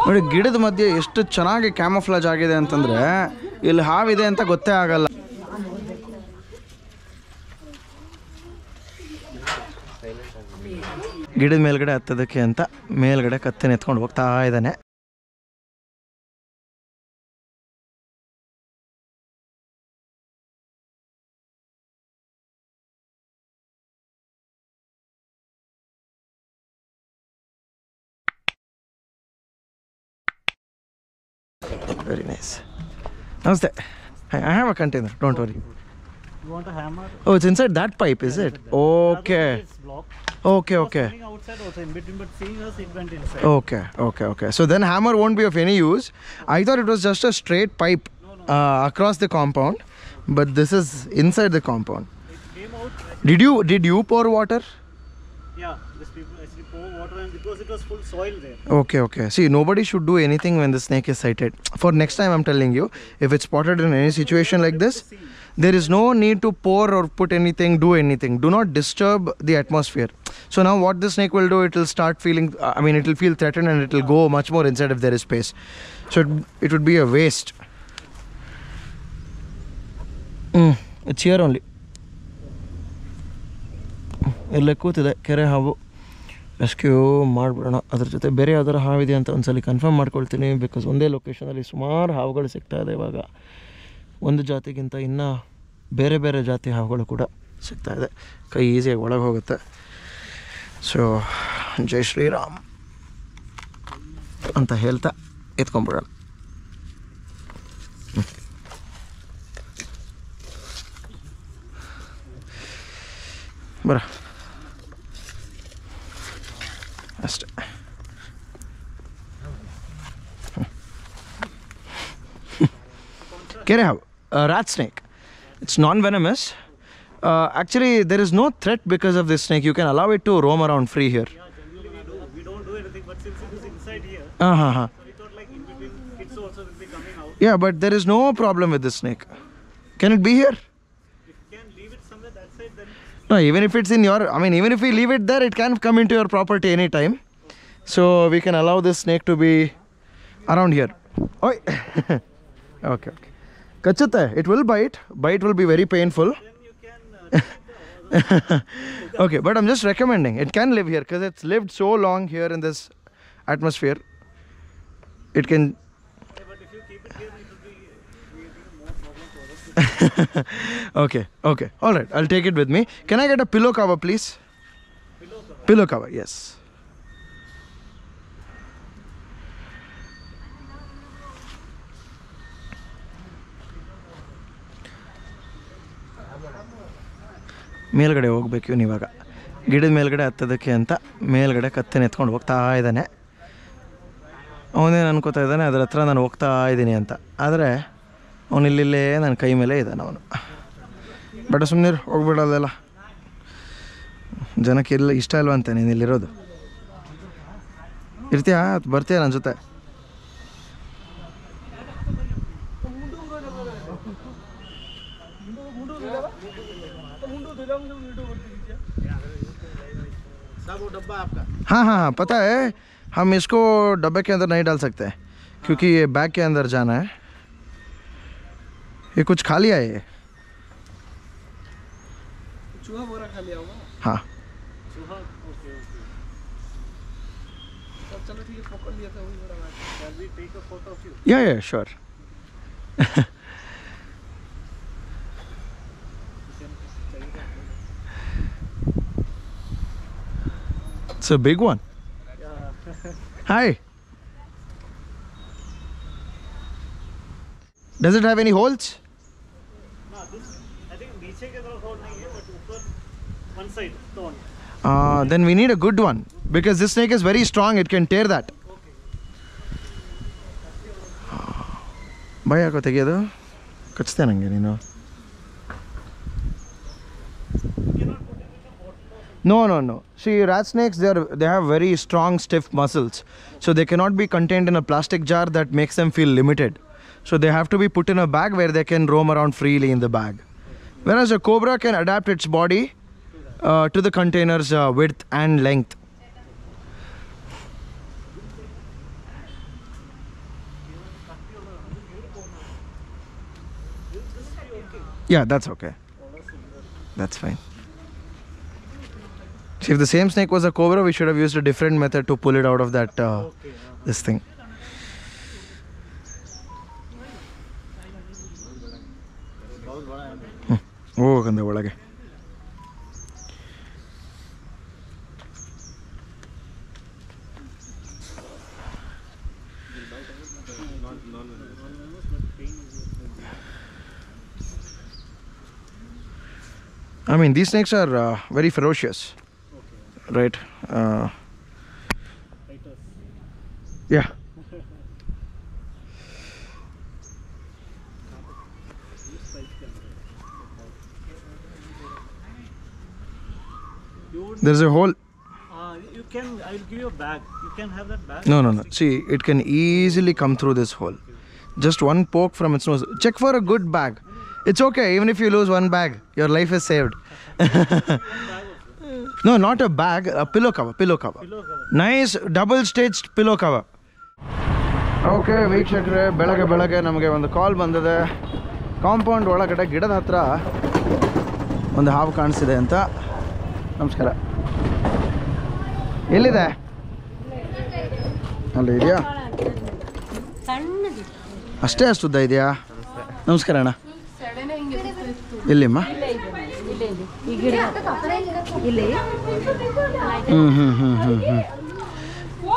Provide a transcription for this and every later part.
ನೋಡಿ ಗಿಡದ ಮಧ್ಯೆ ಎಷ್ಟು ಚೆನ್ನಾಗಿ ಕ್ಯಾಮೋಫ್ಲಾಜ್ ಆಗಿದೆ ಅಂತಂದರೆ ಇಲ್ಲಿ ಹಾವಿದೆ ಅಂತ ಗೊತ್ತೇ ಆಗಲ್ಲ. ಗಿಡದ ಮೇಲ್ಗಡೆ ಹತ್ತೋದಕ್ಕೆ ಅಂತ ಮೇಲ್ಗಡೆ ಕತ್ತೆನ ಎತ್ಕೊಂಡು ಹೋಗ್ತಾ ಇದ್ದಾನೆ. Very nice. Namaste. I have a container. Don't worry. You want a hammer? Oh, it's inside that pipe, is it? Okay. It's blocked. Okay, okay. It was coming outside also in between, but seeing us, it went inside. Okay, okay, okay. So then hammer won't be of any use. I thought it was just a straight pipe across the compound, but this is inside the compound. It came out. Did you pour water? Yeah, these people actually pour water, and because it was full soil there. Okay, okay. See, nobody should do anything when the snake is sighted. For next time, I'm telling you, if it's spotted in any situation like this, there is no need to pour or put anything, do anything. Do not disturb the atmosphere. So now what the snake will do, it will start feeling, it will feel threatened and it will go much more inside if there is space. So it would be a waste. It's here only. ಎಲ್ಲ ಕೂತಿದೆ ಕೆರೆ ಹಾವು. Rescue ಮಾಡಿಬಿಡೋಣ. ಅದ್ರ ಜೊತೆ ಬೇರೆ ಯಾವ್ದಾರು ಹಾವಿದೆ ಅಂತ ಒಂದ್ಸಲ ಕನ್ಫರ್ಮ್ ಮಾಡ್ಕೊಳ್ತೀನಿ. ಬಿಕಾಸ್ ಒಂದೇ ಲೊಕೇಶನಲ್ಲಿ ಸುಮಾರು ಹಾವುಗಳು ಸಿಗ್ತಾ ಇದೆ ಇವಾಗ. ಒಂದು ಜಾತಿಗಿಂತ ಇನ್ನೂ ಬೇರೆ ಬೇರೆ ಜಾತಿ ಹಾವುಗಳು ಕೂಡ ಸಿಗ್ತಾ ಇದೆ. ಕೈ ಈಸಿಯಾಗಿ ಒಳಗೆ ಹೋಗುತ್ತೆ. ಸೊ ಜೈ ಶ್ರೀರಾಮ್ ಅಂತ ಹೇಳ್ತಾ ಎತ್ಕೊಂಡ್ಬಿಡೋಣ. ಬರ ಅಷ್ಟೇ. ಕೆರೆ ಹಾವು, rat snake. It's non-venomous. Actually, there is no threat because of this snake. You can allow it to roam around free here. Yeah, generally we don't do anything, but since it is inside here, So we thought like in between kids also will be coming out. yeah, but there is no problem with this snake. Can it be here? If you can leave it somewhere that side, then No, even if it's in your, even if we leave it there, it can come into your property anytime. So we can allow this snake to be around here. Oi. Okay, okay. Kachute, it will bite. Bite will be very painful. then you can. Okay, but I'm just recommending. It can live here because it's lived so long here in this atmosphere. It can. But if you keep it here, it will be creating more problem for us. Okay, okay. All right, I'll take it with me. Can I get a pillow cover, please? Pillow cover. Pillow cover, yes. ಮೇಲ್ಗಡೆ ಹೋಗ್ಬೇಕು ಇವನಿವಾಗ. ಗಿಡದ ಮೇಲ್ಗಡೆ ಹತ್ತೋದಕ್ಕೆ ಅಂತ ಮೇಲ್ಗಡೆ ಕತ್ತೆನ ಎತ್ಕೊಂಡು ಹೋಗ್ತಾ ಇದ್ದಾನೆ. ಅವನೇನು ಅನ್ಕೋತಾ ಇದ್ದಾನೆ ಅದ್ರ ಹತ್ರ ನಾನು ಹೋಗ್ತಾ ಇದ್ದೀನಿ ಅಂತ. ಆದರೆ ಅವನಿಲ್ಲೇ ನನ್ನ ಕೈ ಮೇಲೆ ಇದ್ದಾನೆ ಅವನು. ಬಟ್ ಸುಮ್ಮನೆ ಹೋಗ್ಬಿಡೋದೆಲ್ಲ ಜನಕ್ಕೆ ಇಲ್ಲ ಇಷ್ಟ ಇಲ್ವಂತೆ ನೀನು ಇಲ್ಲಿರೋದು. ಇರ್ತೀಯಾ ಬರ್ತೀಯ ನನ್ನ ಜೊತೆ? हाँ हाँ हाँ पता है, हम इसको डब्बे के अंदर नहीं डाल सकते क्योंकि ये बैग के अंदर जाना है. ये कुछ खा लिया है ये. चूहा बोरा खा लिया होगा. हाँ चूहा. Okay okay. चलो ठीक है, पकड़ लिया था वही बड़ा बात. Can we take a photo of you? yeah sure. It's a big one. Yeah. Hi. Does it have any holes? No, this I think नीचे के तरफ होल नहीं है, but ऊपर one side stone. Then we need a good one because this snake is very strong. It can tear that. ಭಯ ಯಾಕೋ ತೆಗಿಯೋದು? ಕಚ್ತೆ ನನಗೆ ನೀನು. No. See, rat snakes, they have very strong, stiff muscles. So they cannot be contained in a plastic jar that makes them feel limited. So they have to be put in a bag where they can roam around freely in the bag. Whereas a cobra can adapt its body to the container's width and length. Yeah, that's okay. That's fine. See, if the same snake was a cobra, we should have used a different method to pull it out of that this thing. ಹೋಗಂದೆ ಒಳಗೆ. I mean, these snakes are very ferocious, right? Yeah. There's a hole. You can. I will give you a bag. You can have that bag. No. See, it can easily come through this hole. Just one poke from its nose. Check for a good bag. It's okay, even if you lose one bag, your life is saved. No, not a bag, a pillow cover. Nice double stitched pillow cover. Okay, ವೀಕ್ಷಕರೇ, ಬೆಳಗ್ಗೆ ನಮಗೆ ಒಂದು ಕಾಲ್ ಬಂದಿದೆ. Compound ಒಳಗಡೆ ಗಿಡದ ಹತ್ರ ಒಂದು ಹಾವು ಕಾಣಿಸ್ತಿದೆ ಅಂತ. ನಮಸ್ಕಾರ. ಎಲ್ಲಿದೆ? ಅಲ್ಲಿ ಇದೆಯಾ? ಅಷ್ಟೇ ಉದ್ದ ಇದೆಯಾ? ನಮಸ್ಕಾರ ಅಣ್ಣ. ಎಲ್ಲಿಮ್ಮ?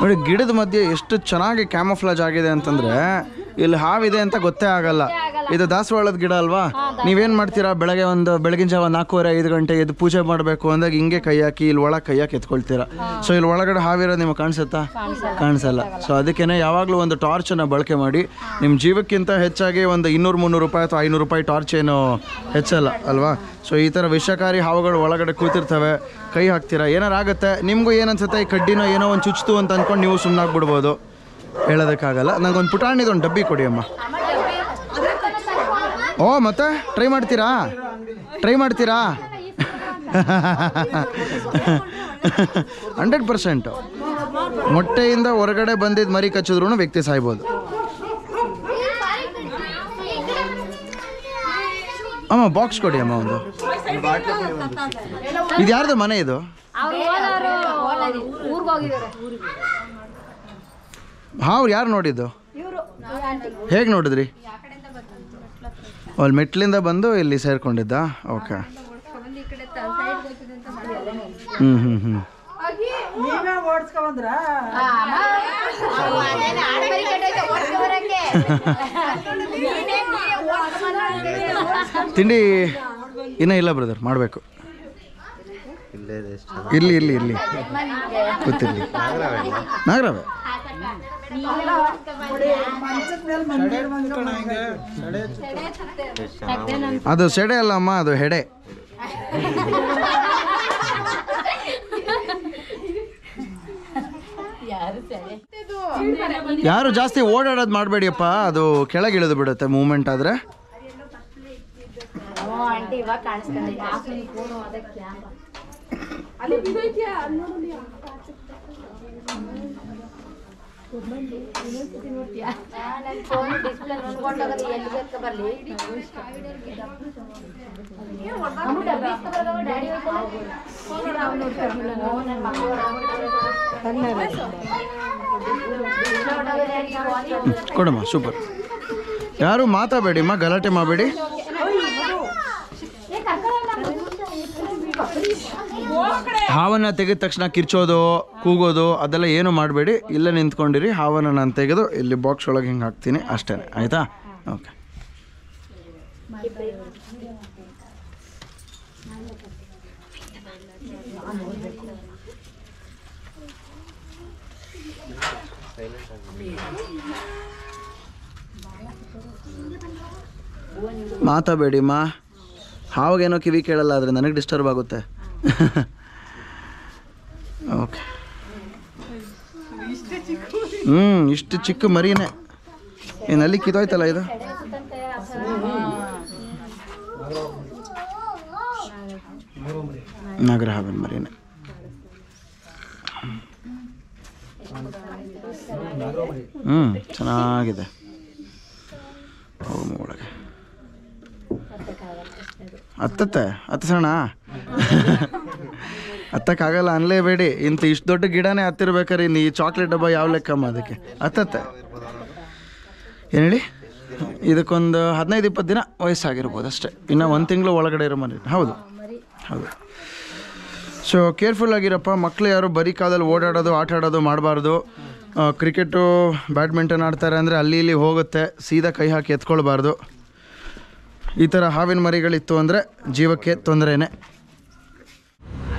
ನೋಡಿ, ಗಿಡದ ಮಧ್ಯೆ ಎಷ್ಟು ಚೆನ್ನಾಗಿ ಕ್ಯಾಮೋಫ್ಲಾಜ್ ಆಗಿದೆ ಅಂತಂದರೆ ಇಲ್ಲಿ ಹಾವಿದೆ ಅಂತ ಗೊತ್ತೇ ಆಗಲ್ಲ. ಇದು ದಾಸವಾಳದ ಗಿಡ ಅಲ್ವಾ? ನೀವೇನು ಮಾಡ್ತೀರಾ? ಬೆಳಗಿನ ಜಾವ 4:30-5 ಗಂಟೆ ಎದ್ದು ಪೂಜೆ ಮಾಡಬೇಕು ಅಂದಾಗ ಹಿಂಗೆ ಕೈ ಹಾಕಿ ಇಲ್ಲಿ ಒಳಗೆ ಕೈ ಹಾಕಿ ಎತ್ಕೊಳ್ತೀರಾ. ಸೊ ಇಲ್ಲಿ ಒಳಗಡೆ ಹಾವಿರೋದು ನಿಮಗೆ ಕಾಣಿಸುತ್ತಾ? ಕಾಣಿಸಲ್ಲ. ಸೊ ಅದಕ್ಕೇ ಯಾವಾಗಲೂ ಒಂದು ಟಾರ್ಚನ್ನು ಬಳಕೆ ಮಾಡಿ. ನಿಮ್ಮ ಜೀವಕ್ಕಿಂತ ಹೆಚ್ಚಾಗಿ ಒಂದು 200-300 ರೂಪಾಯಿ ಅಥವಾ 500 ರೂಪಾಯಿ ಟಾರ್ಚ್ ಏನು ಹೆಚ್ಚಲ್ಲ ಅಲ್ವಾ? ಸೊ ಈ ಥರ ವಿಷಕಾರಿ ಹಾವುಗಳು ಒಳಗಡೆ ಕೂತಿರ್ತವೆ, ಕೈ ಹಾಕ್ತೀರಾ, ಏನಾರು ಆಗುತ್ತೆ. ನಿಮಗೂ ಏನನ್ಸುತ್ತೆ, ಈ ಕಡ್ಡಿನೋ ಏನೋ ಒಂದು ಚುಚ್ಚಿತು ಅಂತ ಅಂದ್ಕೊಂಡು ನೀವು ಸುಮ್ಮನಾಗ್ಬಿಡ್ಬೋದು. ಹೇಳೋದಕ್ಕಾಗಲ್ಲ. ನಂಗೊಂದು ಪುಟಾಣಿದೊಂದು ಡಬ್ಬಿ ಕೊಡಿ ಅಮ್ಮ. ಓ, ಮತ್ತೆ ಟ್ರೈ ಮಾಡ್ತೀರಾ? 100%. ಮೊಟ್ಟೆಯಿಂದ ಹೊರಗಡೆ ಬಂದಿದ್ದು ಮರಿ ಕಚ್ಚಿದ್ರೂ ವ್ಯಕ್ತಿ ಸಾಯ್ಬೋದು. ಅಮ್ಮ ಬಾಕ್ಸ್ ಕೊಡಿ ಅಮ್ಮ ಒಂದು. ಇದು ಯಾರ್ದು ಮನೆ ಇದು? ಹಾವು ಯಾರು ನೋಡಿದ್ದು? ಹೇಗೆ ನೋಡಿದ್ರಿ? ಅಲ್ಲಿ ಮೆಟ್ಲಿಂದ ಬಂದು ಇಲ್ಲಿ ಸೇರ್ಕೊಂಡಿದ್ದ? ಓಕೆ. ತಿಂಡಿ ಇನ್ನೂ ಇಲ್ಲ ಬ್ರದರ್, ಮಾಡಬೇಕು. ಇಲ್ಲಿ ಗೊತ್ತಿರಲಿ. ನಾಗರಾವೆ ಅದು ಸೆಡೆ ಅಲ್ಲ ಅಮ್ಮ, ಅದು ಹೆಡೆ. ಯಾರು ಜಾಸ್ತಿ ಓಡಾಡೋದು ಮಾಡಬೇಡಿಯಪ್ಪ, ಅದು ಕೆಳಗೆ ಇಳಿದು ಬಿಡುತ್ತೆ ಮೂವ್ಮೆಂಟ್ ಆದರೆ. ಕೊಡಮ್ಮ, ಸೂಪರ್. ಯಾರು ಮಾತಾಡಬೇಡಿಮ್ಮ, ಗಲಾಟೆ ಮಾಡಬೇಡಿ. ಹಾವನ್ನು ತೆಗೆದ ತಕ್ಷಣ ಕಿರ್ಚೋದು, ಕೂಗೋದು ಅದೆಲ್ಲ ಏನು ಮಾಡಬೇಡಿ. ಇಲ್ಲೇ ನಿಂತ್ಕೊಂಡಿರಿ. ಹಾವನ್ನು ನಾನು ತೆಗೆದು ಇಲ್ಲಿ ಬಾಕ್ಸ್ ಒಳಗೆ ಹಿಂಗೆ ಹಾಕ್ತೀನಿ ಅಷ್ಟೇ, ಆಯಿತಾ? ಓಕೆ. ಮಾತಾಡಬೇಡಿಮ್ಮ. ಹಾವಾಗೇನೋ ಕಿವಿ ಕೇಳಲ್ಲ, ಆದರೆ ನನಗೆ ಡಿಸ್ಟರ್ಬ್ ಆಗುತ್ತೆ. ಓಕೆ. ಇಷ್ಟು ಚಿಕ್ಕ ಮರಿನೇ ಏನಲ್ಲಿ ಕಿತ್ತೋಯ್ತಲ್ಲ ಇದು. ನಾಗರಹಾವಿನ ಮರಿನೇ. ಚೆನ್ನಾಗಿದೆ. ಹೋಗಮ್ಮ ಒಳಗೆ. ಹತ್ತತ್ತೆ ಹತ್ತಸೋಣ ಹತ್ತಕ್ಕಾಗಲ್ಲ ಅನ್ಲೇಬೇಡಿ. ಇಷ್ಟು ದೊಡ್ಡ ಗಿಡನೇ ಹತ್ತಿರ್ಬೇಕಾರೆ ಇನ್ನು ಈ ಚಾಕ್ಲೇಟ್ ಡಬ್ಬ ಯಾವ ಲೆಕ್ಕಮ್ಮ ಅದಕ್ಕೆ ಹತ್ತತ್ತೆ. ಏನು ಹೇಳಿ, ಇದಕ್ಕೊಂದು 15-20 ದಿನ ವಯಸ್ಸಾಗಿರ್ಬೋದು ಅಷ್ಟೇ. ಇನ್ನು 1 ತಿಂಗಳು ಒಳಗಡೆ ಇರೋ ಮರಿ. ಹೌದು ಹೌದು. ಸೊ ಕೇರ್ಫುಲ್ ಆಗಿರಪ್ಪ. ಮಕ್ಕಳು ಯಾರು ಬರೀ ಕಾಲದಲ್ಲಿ ಓಡಾಡೋದು ಆಟ ಆಡೋದು ಮಾಡಬಾರ್ದು. ಕ್ರಿಕೆಟು ಬ್ಯಾಡ್ಮಿಂಟನ್ ಆಡ್ತಾರೆ ಅಂದರೆ ಅಲ್ಲಿ ಇಲ್ಲಿ ಹೋಗುತ್ತೆ, ಸೀದಾ ಕೈ ಹಾಕಿ ಎತ್ಕೊಳ್ಬಾರ್ದು. ಈ ಥರ ಹಾವಿನ ಮರಿಗಳಿತ್ತು ಅಂದರೆ ಜೀವಕ್ಕೆ ತೊಂದರೆನೇ.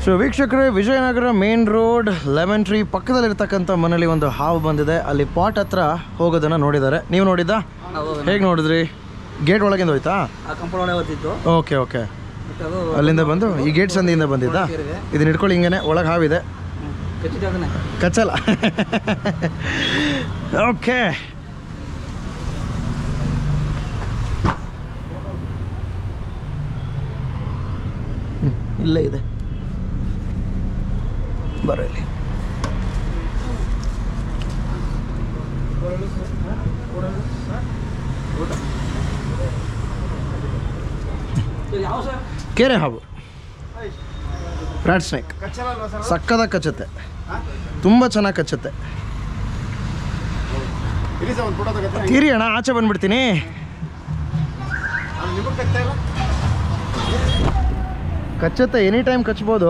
ಸೊ ವೀಕ್ಷಕರೇ, Vijayanagar main road lemon tree ಪಕ್ಕದಲ್ಲಿರ್ತಕ್ಕಂಥ ಮನೇಲಿ ಒಂದು ಹಾವು ಬಂದಿದೆ. ಅಲ್ಲಿ ಪಾಟ್ ಹತ್ರ ಹೋಗೋದನ್ನು ನೋಡಿದ್ದಾರೆ. ನೀವು ನೋಡಿದ್ದಾ? ಹೇಗೆ ನೋಡಿದ್ರಿ? ಗೇಟ್ ಒಳಗಿಂದ ಹೋಯ್ತಾ? Okay okay. ಅಲ್ಲಿಂದ ಬಂದು ಈ ಗೇಟ್ ಸಂದಿಯಿಂದ ಬಂದಿದ್ದಾ? ಇದನ್ನ ಹಿಡ್ಕೊಳ್ಳಿ, ಹಿಂಗೇನೆ ಒಳಗೆ ಹಾವಿದೆ, ಕಚ್ಚಲ್ಲ. ಓಕೆ. ಇಲ್ಲೇ ಇದೆ, ಬರಲಿ. ಕೆರೆ ಹಾವು, ರ್ಯಾಟ್ ಸ್ನೇಕ್. ಸಕ್ಕದಾಗಿ ಕಚ್ಚುತ್ತೆ, ತುಂಬ ಚೆನ್ನಾಗಿ ಕಚ್ಚುತ್ತೆ. ತೀರಿ ಅಣ್ಣ, ಆಚೆ ಬಂದ್ಬಿಡ್ತೀನಿ. ಕಚ್ಚುತ್ತೆ, ಎನಿ ಟೈಮ್ ಕಚ್ಬೋದು.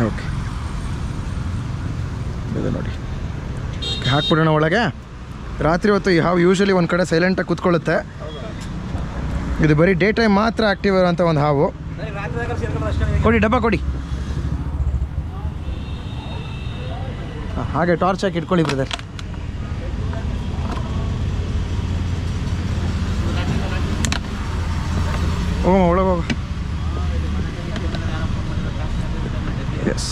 ಓಕೆ, ಇದು ನೋಡಿ, ಹಾಕ್ಬಿಡೋಣ ಒಳಗೆ. ರಾತ್ರಿ ಹೊತ್ತು ಈ ಹಾವು ಯೂಶಲಿ ಒಂದು ಕಡೆ ಸೈಲೆಂಟಾಗಿ ಕೂತ್ಕೊಳ್ಳುತ್ತೆ. ಇದು ಬರೀ ಡೇ ಟೈಮ್ ಮಾತ್ರ ಆ್ಯಕ್ಟಿವ್ ಇರೋಂಥ ಒಂದು ಹಾವು. ಕೊಡಿ, ಡಬ್ಬ ಕೊಡಿ. ಹಾಗೆ ಟಾರ್ಚ್ ಹಾಕಿ ಇಟ್ಕೊಳ್ಳಿ ಬ್ರದರ್. ಹೋಗಮ್ಮ, ಒಳಗೆ ಹೋಗ. Yes,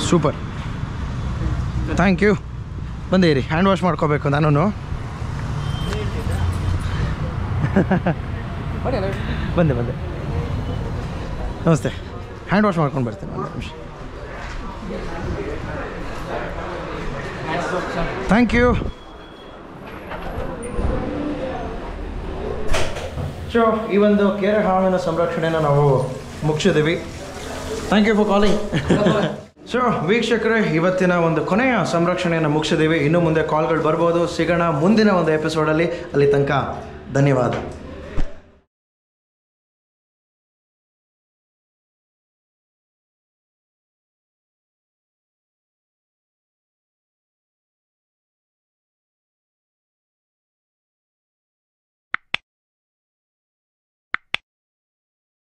super, thank you. ಬಂದಿರಿ, ಹ್ಯಾಂಡ್ ವಾಶ್ ಮಾಡ್ಕೋಬೇಕು ನಾನು. ಬಂದೆ ನಮಸ್ತೆ. ಹ್ಯಾಂಡ್ ವಾಶ್ ಮಾಡ್ಕೊಂಡು ಬರ್ತೀನಿ, ಒಂದು ನಿಮಿಷ. Thank you. ಸೊ ಈ ಒಂದು ಕೆರೆ ಹಾವಿನ ಸಂರಕ್ಷಣೆಯನ್ನು ನಾವು ಮುಗಿಸಿದ್ದೀವಿ. Thank you for calling. So ವೀಕ್ಷಕರೇ, ಇವತ್ತಿನ ಒಂದು ಕೊನೆಯ ಸಂರಕ್ಷಣೆಯನ್ನು ಮುಗಿಸಿದ್ದೀವಿ. ಇನ್ನು ಮುಂದೆ ಕಾಲ್ಗಳು ಬರ್ಬೋದು. ಸಿಗೋಣ ಮುಂದಿನ ಒಂದು ಎಪಿಸೋಡಲ್ಲಿ. ಅಲ್ಲಿ ತನಕ ಧನ್ಯವಾದ.